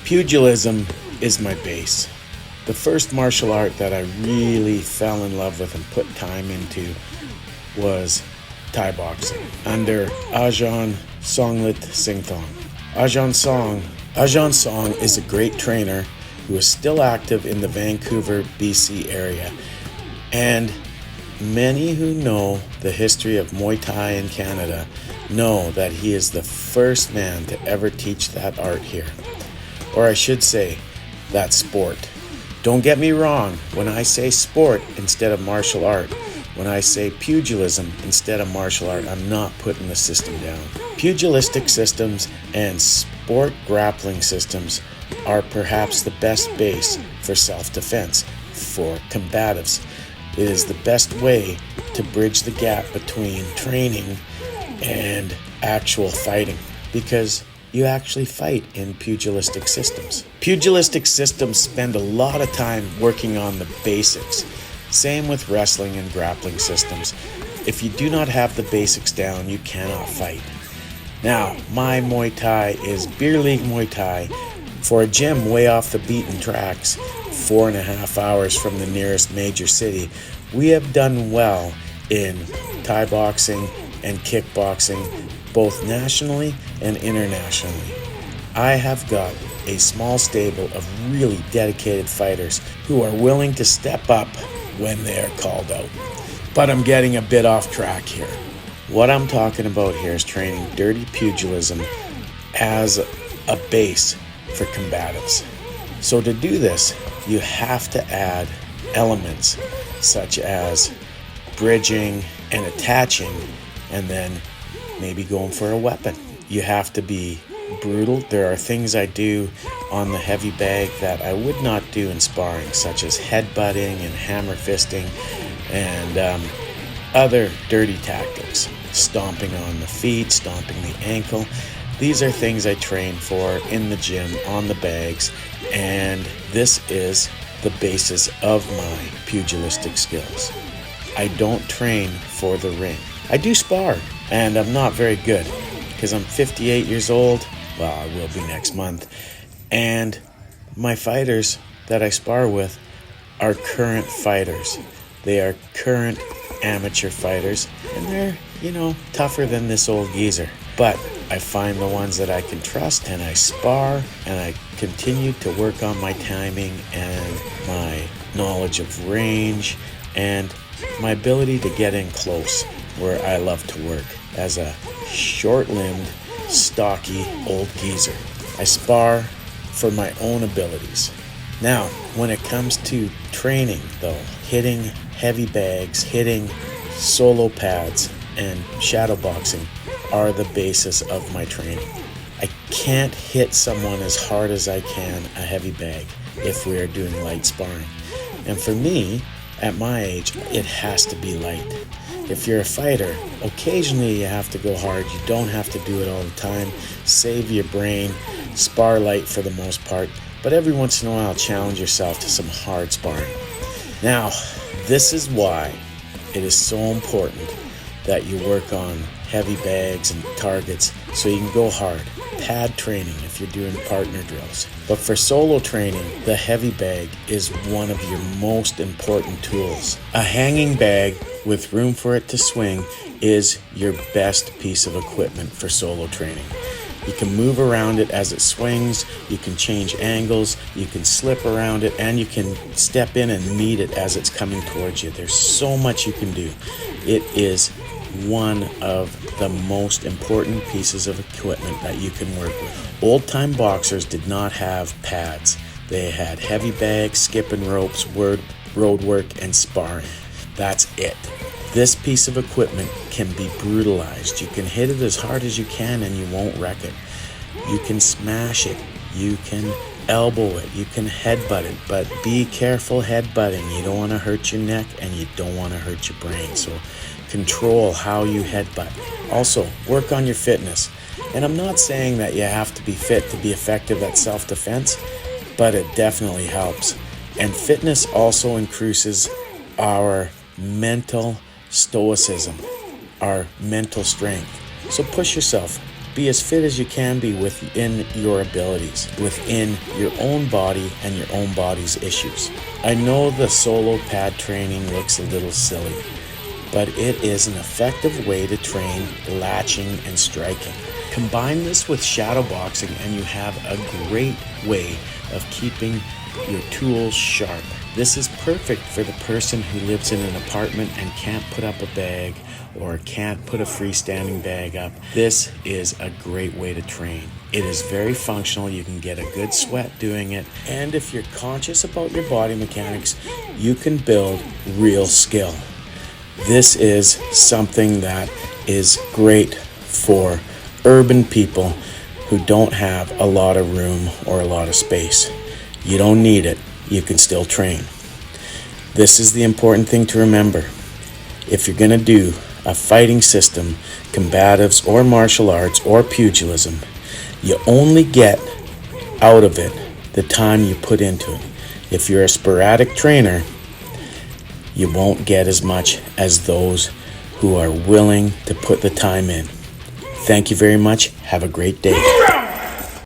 Pugilism is my base. The first martial art that I really fell in love with and put time into was Thai boxing under Ajahn Songlit Singthong. Ajahn Song is a great trainer who is still active in the Vancouver, BC area. And many who know the history of Muay Thai in Canada know that he is the first man to ever teach that art here. Or I should say, that sport. Don't get me wrong, when I say sport instead of martial art, when I say pugilism instead of martial art, I'm not putting the system down. Pugilistic systems and sport grappling systems are perhaps the best base for self-defense, for combatives. It is the best way to bridge the gap between training and actual fighting, because you actually fight in pugilistic systems. Pugilistic systems spend a lot of time working on the basics. Same with wrestling and grappling systems. If you do not have the basics down, you cannot fight. Now, my Muay Thai is beer league Muay Thai for a gym way off the beaten tracks, 4.5 hours from the nearest major city. We have done well in Thai boxing and kickboxing, both nationally and internationally. I have got a small stable of really dedicated fighters who are willing to step up when they are called out. But I'm getting a bit off track here. What I'm talking about here is training dirty pugilism as a base for combatives. So to do this, you have to add elements such as bridging and attaching, and then maybe going for a weapon. You have to be brutal. There are things I do on the heavy bag that I would not do in sparring, such as headbutting and hammer fisting and other dirty tactics. Stomping on the feet, stomping the ankle. These are things I train for in the gym, on the bags, and this is the basis of my pugilistic skills. I don't train for the ring. I do spar, and I'm not very good because I'm 58 years old. Well, I will be next month. And my fighters that I spar with are current fighters. They are current amateur fighters, and they're, tougher than this old geezer. But I find the ones that I can trust, and I spar, and I continue to work on my timing and my knowledge of range and my ability to get in close, where I love to work as a short-limbed, stocky old geezer. I spar for my own abilities. Now, when it comes to training, though, hitting heavy bags, hitting solo pads, and shadow boxing are the basis of my training. I can't hit someone as hard as I can a heavy bag if we are doing light sparring. And for me, at my age, it has to be light. If you're a fighter, occasionally you have to go hard. You don't have to do it all the time. Save your brain, spar light for the most part, but every once in a while challenge yourself to some hard sparring. Now, this is why it is so important that you work on heavy bags and targets so you can go hard. Pad training if you're doing partner drills. But for solo training, the heavy bag is one of your most important tools. A hanging bag with room for it to swing is your best piece of equipment for solo training. You can move around it as it swings, you can change angles, you can slip around it, and you can step in and meet it as it's coming towards you. There's so much you can do. It is one of the most important pieces of equipment that you can work with. Old-time boxers did not have pads. They had heavy bags, skipping ropes, road work, and sparring. That's it. This piece of equipment can be brutalized. You can hit it as hard as you can and you won't wreck it. You can smash it. You can elbow it. You can headbutt it. But be careful headbutting. You don't want to hurt your neck and you don't want to hurt your brain. So control how you headbutt. Also, work on your fitness. And I'm not saying that you have to be fit to be effective at self-defense, but it definitely helps. And fitness also increases our mental stoicism, our mental strength. So push yourself. be as fit as you can be within your abilities, within your own body and your own body's issues. I know the solo pad training looks a little silly, but it is an effective way to train latching and striking. Combine this with shadow boxing and you have a great way of keeping your tools sharp. This is perfect for the person who lives in an apartment and can't put up a bag or can't put a freestanding bag up. This is a great way to train. It is very functional. You can get a good sweat doing it. And if you're conscious about your body mechanics, you can build real skill. This is something that is great for urban people who don't have a lot of room or a lot of space. You don't need it. You can still train. This is the important thing to remember. If you're going to do a fighting system, combatives or martial arts or pugilism, you only get out of it the time you put into it. If you're a sporadic trainer, you won't get as much as those who are willing to put the time in. Thank you very much. Have a great day.